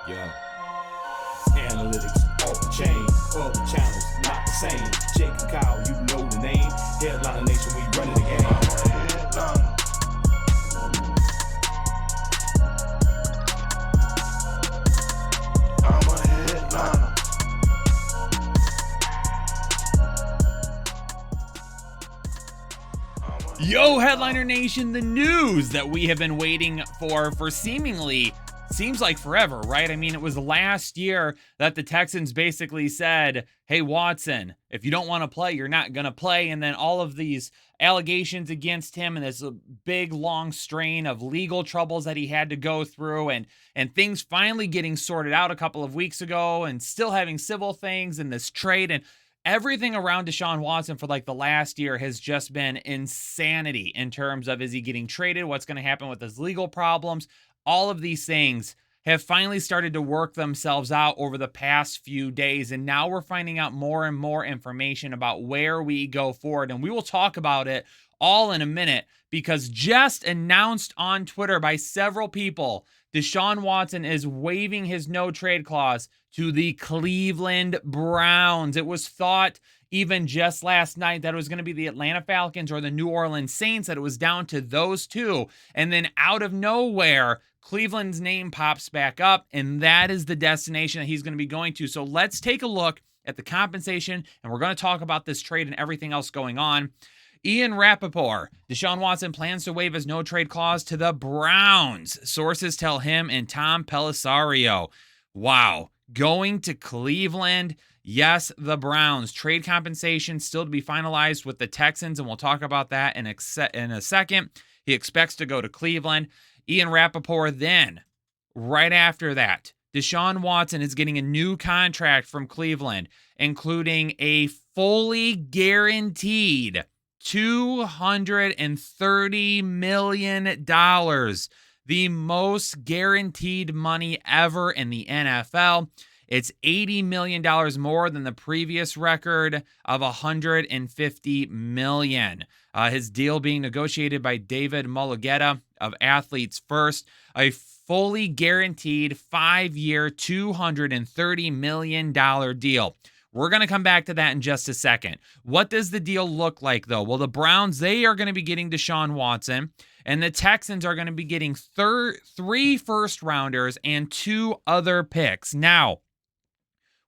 Yeah. Analytics off the chain, other channels not the same. Jake and Kyle, you know the name. Headliner Nation, we running the game. I'm a headliner. Yo, Headliner Nation, the news that we have been waiting for seemingly seems like forever, right? I mean, it was last year that the Texans basically said, hey, Watson, if you don't want to play, you're not going to play. And then all of these allegations against him and this big, long strain of legal troubles that he had to go through and things finally getting sorted out a couple of weeks ago and still having civil things and this trade and everything around Deshaun Watson for like the last year has just been insanity in terms of, is he getting traded? What's going to happen with his legal problems? All of these things have finally started to work themselves out over the past few days. And now we're finding out more and more information about where we go forward. And we will talk about it all in a minute, because just announced on Twitter by several people, Deshaun Watson is waiving his no trade clause to the Cleveland Browns. It was thought even just last night that it was going to be the Atlanta Falcons or the New Orleans Saints, that it was down to those two. And then out of nowhere, Cleveland's name pops back up, and that is the destination that he's going to be going to. So let's take a look at the compensation, and we're going to talk about this trade and everything else going on. Ian Rappaport, Deshaun Watson plans to waive his no-trade clause to the Browns. Sources tell him and Tom Pelissero. Wow. Going to Cleveland. Yes, the Browns. Trade compensation still to be finalized with the Texans, and we'll talk about that in a second. He expects to go to Cleveland. Ian Rappaport then, right after that, Deshaun Watson is getting a new contract from Cleveland, including a fully guaranteed $230 million, the most guaranteed money ever in the NFL. It's $80 million more than the previous record of $150 million. His deal being negotiated by David Mulugeta of Athletes First, a fully guaranteed 5-year, $230 million deal. We're going to come back to that in just a second. What does the deal look like, though? Well, the Browns, they are going to be getting Deshaun Watson, and the Texans are going to be getting 3 first-rounders and 2 other picks. Now,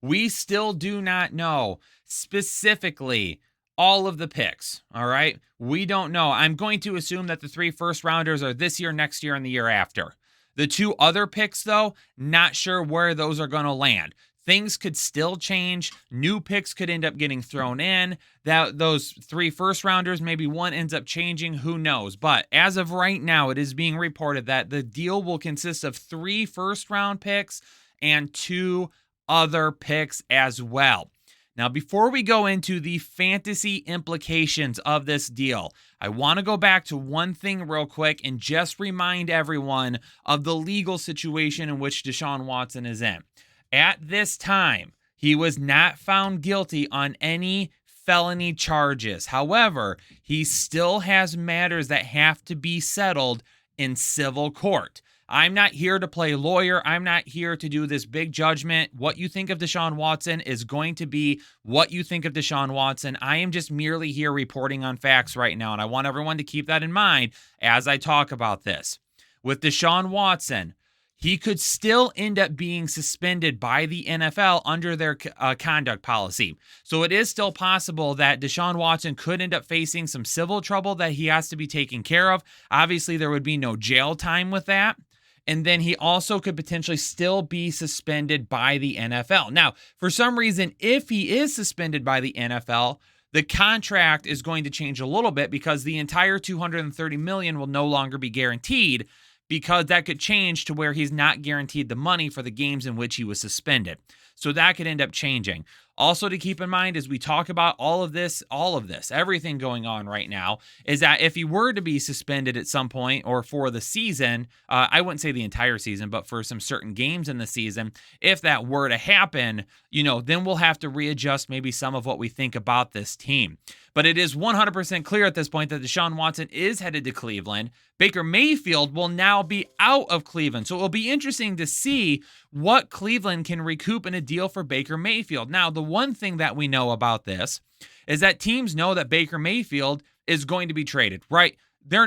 we still do not know specifically all of the picks, all right? We don't know. I'm going to assume that the 3 first-rounders are this year, next year, and the year after. The 2 other picks, though, not sure where those are going to land. Things could still change. New picks could end up getting thrown in. Those 3 first-rounders, maybe one ends up changing. Who knows? But as of right now, it is being reported that the deal will consist of 3 first-round picks and 2 other picks as well. Now, before we go into the fantasy implications of this deal, I want to go back to one thing real quick and just remind everyone of the legal situation in which Deshaun Watson is in. At this time, he was not found guilty on any felony charges. However, he still has matters that have to be settled in civil court. I'm not here to play lawyer. I'm not here to do this big judgment. What you think of Deshaun Watson is going to be what you think of Deshaun Watson. I am just merely here reporting on facts right now, and I want everyone to keep that in mind as I talk about this. With Deshaun Watson, he could still end up being suspended by the NFL under their conduct policy. So it is still possible that Deshaun Watson could end up facing some civil trouble that he has to be taken care of. Obviously, there would be no jail time with that. And then he also could potentially still be suspended by the NFL. Now, for some reason, if he is suspended by the NFL, the contract is going to change a little bit, because the entire $230 million will no longer be guaranteed, because that could change to where he's not guaranteed the money for the games in which he was suspended. So that could end up changing. Also to keep in mind as we talk about all of this, everything going on right now, is that if he were to be suspended at some point or for the season, I wouldn't say the entire season, but for some certain games in the season, if that were to happen, then we'll have to readjust maybe some of what we think about this team. But it is 100% clear at this point that Deshaun Watson is headed to Cleveland. Baker Mayfield will now be out of Cleveland. So it will be interesting to see what Cleveland can recoup in a deal for Baker Mayfield. Now, the one thing that we know about this is that teams know that Baker Mayfield is going to be traded, right?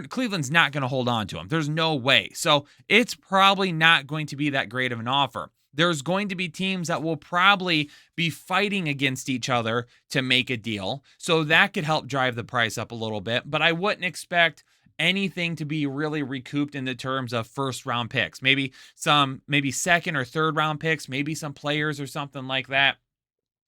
Cleveland's not going to hold on to him. There's no way. So it's probably not going to be that great of an offer. There's going to be teams that will probably be fighting against each other to make a deal. So that could help drive the price up a little bit. But I wouldn't expect anything to be really recouped in the terms of first round picks. Maybe second or third round picks, maybe some players or something like that.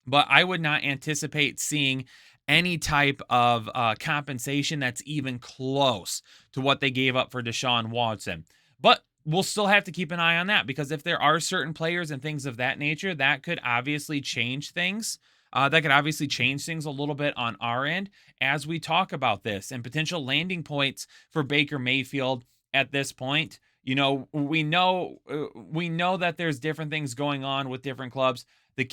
But I would not anticipate seeing any type of compensation that's even close to what they gave up for Deshaun Watson. But we'll still have to keep an eye on that, because if there are certain players and things of that nature, that could obviously change things. A little bit on our end as we talk about this and potential landing points for Baker Mayfield at this point. We know that there's different things going on with different clubs. The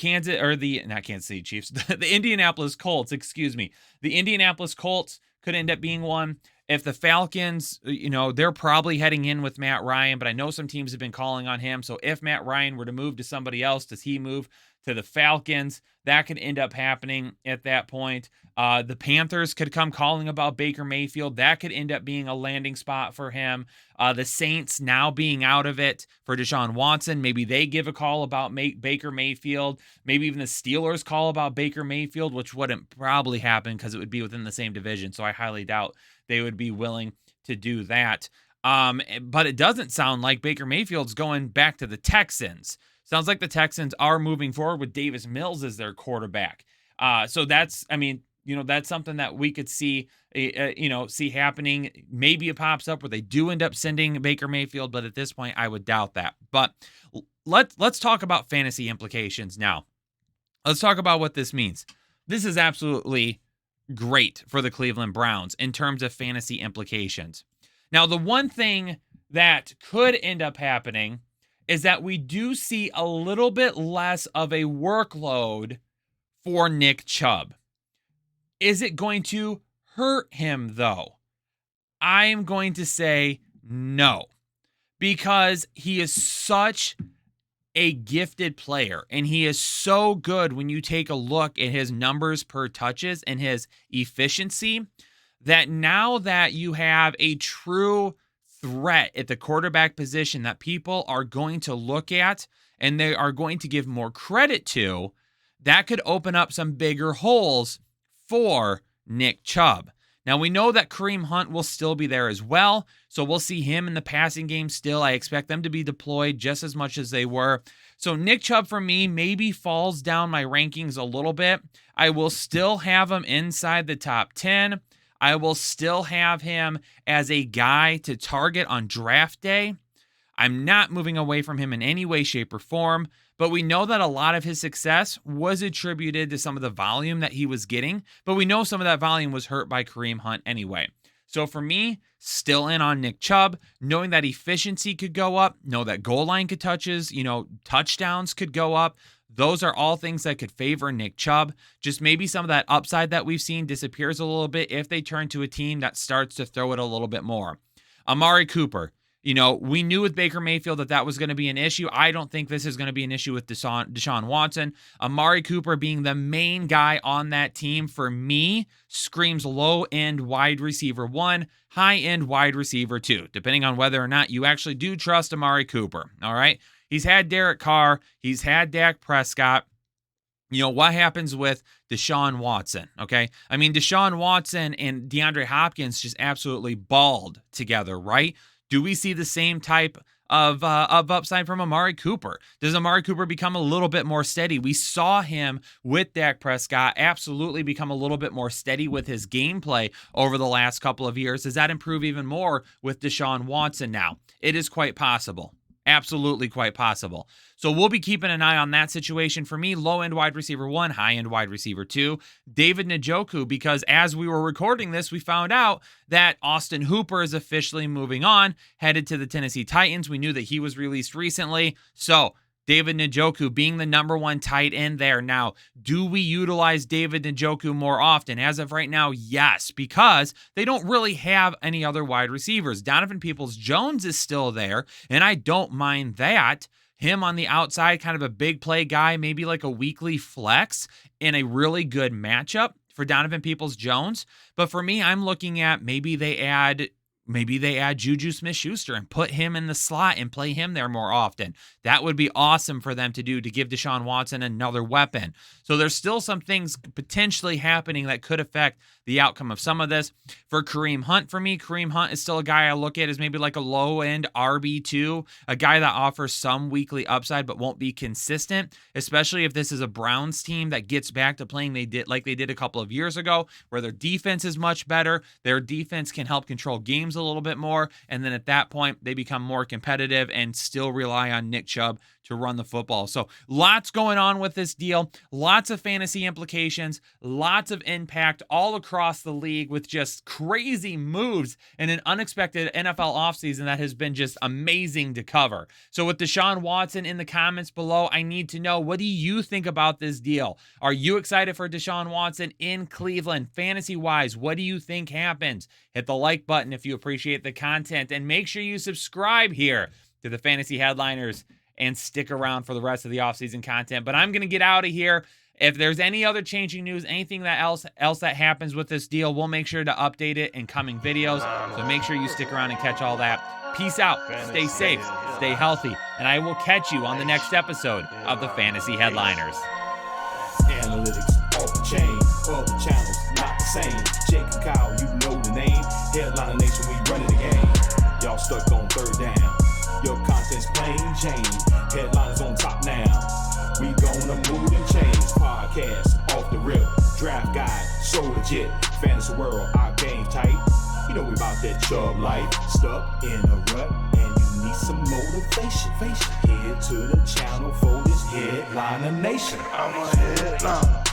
Indianapolis Colts, The Indianapolis Colts could end up being one. If the Falcons, they're probably heading in with Matt Ryan, but I know some teams have been calling on him. So if Matt Ryan were to move to somebody else, does he move to the Falcons? That could end up happening at that point. The Panthers could come calling about Baker Mayfield. That could end up being a landing spot for him. The Saints now being out of it for Deshaun Watson. Maybe they give a call about Baker Mayfield. Maybe even the Steelers call about Baker Mayfield, which wouldn't probably happen because it would be within the same division. So I highly doubt they would be willing to do that. But it doesn't sound like Baker Mayfield's going back to the Texans. Sounds like the Texans are moving forward with Davis Mills as their quarterback. So that's something that we could see happening. Maybe it pops up where they do end up sending Baker Mayfield, but at this point, I would doubt that. But let's talk about fantasy implications now. Let's talk about what this means. This is absolutely great for the Cleveland Browns in terms of fantasy implications. Now, the one thing that could end up happening is that we do see a little bit less of a workload for Nick Chubb. Is it going to hurt him, though? I'm going to say no, because he is such a gifted player, and he is so good when you take a look at his numbers per touches and his efficiency, that now that you have a true threat at the quarterback position that people are going to look at and they are going to give more credit to, that could open up some bigger holes for Nick Chubb. Now, we know that Kareem Hunt will still be there as well, so we'll see him in the passing game still. I expect them to be deployed just as much as they were. So Nick Chubb, for me, maybe falls down my rankings a little bit. I will still have him inside the top 10. I will still have him as a guy to target on draft day. I'm not moving away from him in any way, shape, or form, but we know that a lot of his success was attributed to some of the volume that he was getting, but we know some of that volume was hurt by Kareem Hunt anyway. So for me, still in on Nick Chubb, knowing that efficiency could go up, know that goal line touches, touchdowns could go up. Those are all things that could favor Nick Chubb. Just maybe some of that upside that we've seen disappears a little bit if they turn to a team that starts to throw it a little bit more. Amari Cooper. We knew with Baker Mayfield that was going to be an issue. I don't think this is going to be an issue with Deshaun Watson. Amari Cooper being the main guy on that team, for me, screams low-end wide receiver 1, high-end wide receiver 2, depending on whether or not you actually do trust Amari Cooper, all right? He's had Derek Carr. He's had Dak Prescott. What happens with Deshaun Watson, okay? I mean, Deshaun Watson and DeAndre Hopkins just absolutely balled together, right? Do we see the same type of upside from Amari Cooper? Does Amari Cooper become a little bit more steady? We saw him with Dak Prescott absolutely become a little bit more steady with his gameplay over the last couple of years. Does that improve even more with Deshaun Watson now? It is quite possible. Absolutely quite possible. So we'll be keeping an eye on that situation. For me, low-end wide receiver 1, high-end wide receiver 2, David Njoku, because as we were recording this, we found out that Austin Hooper is officially moving on, headed to the Tennessee Titans. We knew that he was released recently. So David Njoku being the number 1 tight end there. Now, do we utilize David Njoku more often? As of right now, yes, because they don't really have any other wide receivers. Donovan Peoples-Jones is still there, and I don't mind that. Him on the outside, kind of a big play guy, maybe like a weekly flex in a really good matchup for Donovan Peoples-Jones. But for me, I'm looking at maybe they add Juju Smith-Schuster and put him in the slot and play him there more often. That would be awesome for them to do, to give Deshaun Watson another weapon. So there's still some things potentially happening that could affect the outcome of some of this. For Kareem Hunt, for me, Kareem Hunt is still a guy I look at as maybe like a low-end RB2, a guy that offers some weekly upside but won't be consistent, especially if this is a Browns team that gets back to playing they did a couple of years ago, where their defense is much better. Their defense can help control games a little bit more, and then at that point, they become more competitive and still rely on Nick Chubb to run the football. So lots going on with this deal, lots of fantasy implications, lots of impact all across the league with just crazy moves and an unexpected NFL offseason that has been just amazing to cover. So with Deshaun Watson in the comments below, I need to know, what do you think about this deal? Are you excited for Deshaun Watson in Cleveland? Fantasy-wise, what do you think happens? Hit the like button if you appreciate the content, and make sure you subscribe here to the Fantasy Headliners and stick around for the rest of the offseason content. But I'm going to get out of here. If there's any other changing news, anything that else that happens with this deal, we'll make sure to update it in coming videos. So make sure you stick around and catch all that. Peace out. Stay safe. Stay healthy. And I will catch you on the next episode of the Fantasy Headliners. Analytics off the chain, other channels not the same. Jake and Kyle, you know the name. Headliner Nation, we running the game. Y'all stuck on third down. Your content's plain Jane. Headliners on top now. We gonna move and change. Podcast off the rip. Draft guide, so legit. Fantasy world, our game tight. You know we about that Chubb life. Stuck in a rut and you need some motivation. Head to the channel for this Headliner Nation. I'm a headliner.